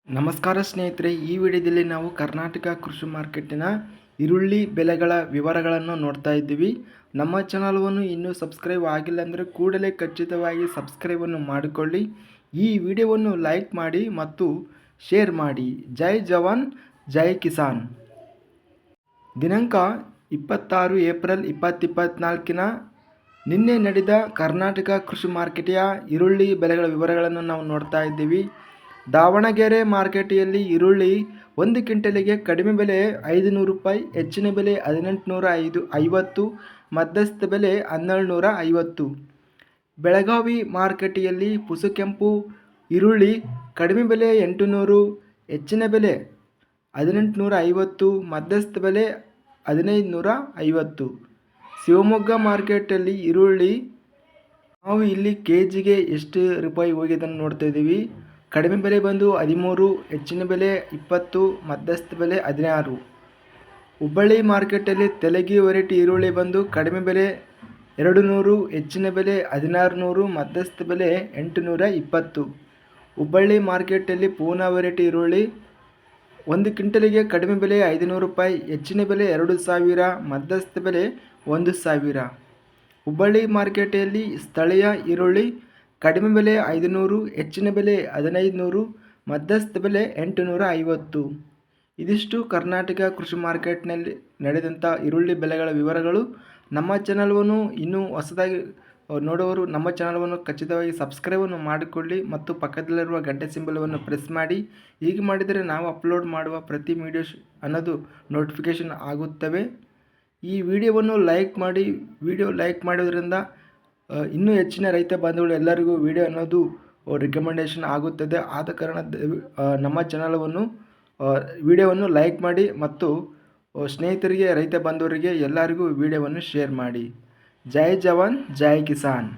ನಮಸ್ಕಾರ ಸ್ನೇಹಿತರೆ, ಈ ವಿಡಿಯೋದಲ್ಲಿ ನಾವು ಕರ್ನಾಟಕ ಕೃಷಿ ಮಾರ್ಕೆಟಿನ ಈರುಳ್ಳಿ ಬೆಲೆಗಳ ವಿವರಗಳನ್ನು ನೋಡ್ತಾ ಇದ್ದೀವಿ. ನಮ್ಮ ಚಾನಲವನ್ನು ಇನ್ನೂ ಸಬ್ಸ್ಕ್ರೈಬ್ ಆಗಿಲ್ಲ ಅಂದರೆ ಕೂಡಲೇ ಖಚಿತವಾಗಿ ಸಬ್ಸ್ಕ್ರೈಬನ್ನು ಮಾಡಿಕೊಳ್ಳಿ. ಈ ವಿಡಿಯೋವನ್ನು ಲೈಕ್ ಮಾಡಿ ಮತ್ತು ಶೇರ್ ಮಾಡಿ. ಜೈ ಜವಾನ್ ಜೈ ಕಿಸಾನ್. ದಿನಾಂಕ 26 ಏಪ್ರಿಲ್ 2024 ನಿನ್ನೆ ನಡೆದ ಕರ್ನಾಟಕ ಕೃಷಿ ಮಾರ್ಕೆಟಿಯ ಈರುಳ್ಳಿ ಬೆಲೆಗಳ ವಿವರಗಳನ್ನು ನಾವು ನೋಡ್ತಾ ಇದ್ದೀವಿ. ದಾವಣಗೆರೆ ಮಾರ್ಕೆಟಿಯಲ್ಲಿ ಈರುಳ್ಳಿ 1 ಕ್ವಿಂಟಲಿಗೆ ಕಡಿಮೆ ಬೆಲೆ 500 ರೂಪಾಯಿ, ಹೆಚ್ಚಿನ ಬೆಲೆ 1850, ಮಧ್ಯಸ್ಥ ಬೆಲೆ 1250. ಬೆಳಗಾವಿ ಮಾರ್ಕೆಟಿಯಲ್ಲಿ ಪುಸುಕೆಂಪು ಈರುಳ್ಳಿ ಕಡಿಮೆ ಬೆಲೆ 800, ಹೆಚ್ಚಿನ ಬೆಲೆ 1850, ಮಧ್ಯಸ್ಥ ಬೆಲೆ 1550. ಶಿವಮೊಗ್ಗ ಮಾರ್ಕೆಟಲ್ಲಿ ಈರುಳ್ಳಿ ನಾವು ಇಲ್ಲಿ ಕೆಜಿಗೆ ಎಷ್ಟು ರೂಪಾಯಿ ಹೋಗಿದ್ದನ್ನು ನೋಡ್ತಾ ಇದ್ದೀವಿ. ಕಡಿಮೆ ಬೆಲೆ ಬಂದು 13, ಹೆಚ್ಚಿನ ಬೆಲೆ 20, ಮಧ್ಯಸ್ಥ ಬೆಲೆ 16. ಹುಬ್ಬಳ್ಳಿ ಮಾರ್ಕೆಟಲ್ಲಿ ತೆಲಗಿ ವೆರೈಟಿ ಈರುಳ್ಳಿ ಬಂದು ಕಡಿಮೆ ಬೆಲೆ 200, ಹೆಚ್ಚಿನ ಬೆಲೆ 1600, ಮಧ್ಯಸ್ಥ ಬೆಲೆ 820. ಹುಬ್ಬಳ್ಳಿ ಮಾರ್ಕೆಟಲ್ಲಿ ಪೂನಾ ವೆರೈಟಿ ಈರುಳ್ಳಿ 1 ಕ್ವಿಂಟಲಿಗೆ ಕಡಿಮೆ ಬೆಲೆ 500 ರೂಪಾಯಿ, ಹೆಚ್ಚಿನ ಬೆಲೆ 2000, ಮಧ್ಯಸ್ಥ ಬೆಲೆ 1000. ಹುಬ್ಬಳ್ಳಿ ಮಾರ್ಕೆಟಲ್ಲಿ ಸ್ಥಳೀಯ ಈರುಳ್ಳಿ ಕಡಿಮೆ ಬೆಲೆ 500, ಹೆಚ್ಚಿನ ಬೆಲೆ 1500, ಮಧ್ಯಸ್ಥ ಬೆಲೆ 850. ಇದಿಷ್ಟು ಕರ್ನಾಟಕ ಕೃಷಿ ಮಾರ್ಕೆಟ್ನಲ್ಲಿ ನಡೆದಂಥ ಈರುಳ್ಳಿ ಬೆಲೆಗಳ ವಿವರಗಳು. ನಮ್ಮ ಚಾನಲವನ್ನು ಇನ್ನೂ ಹೊಸದಾಗಿ ನೋಡುವವರು ನಮ್ಮ ಚಾನಲವನ್ನು ಖಚಿತವಾಗಿ ಸಬ್ಸ್ಕ್ರೈಬನ್ನು ಮಾಡಿಕೊಳ್ಳಿ ಮತ್ತು ಪಕ್ಕದಲ್ಲಿರುವ ಗಂಟೆ ಸಿಂಬಲವನ್ನು ಪ್ರೆಸ್ ಮಾಡಿ. ಹೀಗೆ ಮಾಡಿದರೆ ನಾವು ಅಪ್ಲೋಡ್ ಮಾಡುವ ಪ್ರತಿ ವಿಡಿಯೋಸ್ ಅನ್ನೋದು ನೋಟಿಫಿಕೇಷನ್ ಆಗುತ್ತವೆ. ಈ ವಿಡಿಯೋವನ್ನು ಲೈಕ್ ಮಾಡಿ. ವಿಡಿಯೋ ಲೈಕ್ ಮಾಡೋದ್ರಿಂದ ಇನ್ನೂ ಹೆಚ್ಚಿನ ರೈತ ಬಾಂಧವರು ಎಲ್ಲರಿಗೂ ವಿಡಿಯೋ ಅನ್ನೋದು ರಿಕಮೆಂಡೇಷನ್ ಆಗುತ್ತದೆ. ಆದ ಕಾರಣ ನಮ್ಮ ಚಾನಲವನ್ನು ವಿಡಿಯೋವನ್ನು ಲೈಕ್ ಮಾಡಿ ಮತ್ತು ಸ್ನೇಹಿತರಿಗೆ, ರೈತ ಬಾಂಧವರಿಗೆ ಎಲ್ಲರಿಗೂ ವಿಡಿಯೋವನ್ನು ಶೇರ್ ಮಾಡಿ. ಜೈ ಜವಾನ್ ಜೈ ಕಿಸಾನ್.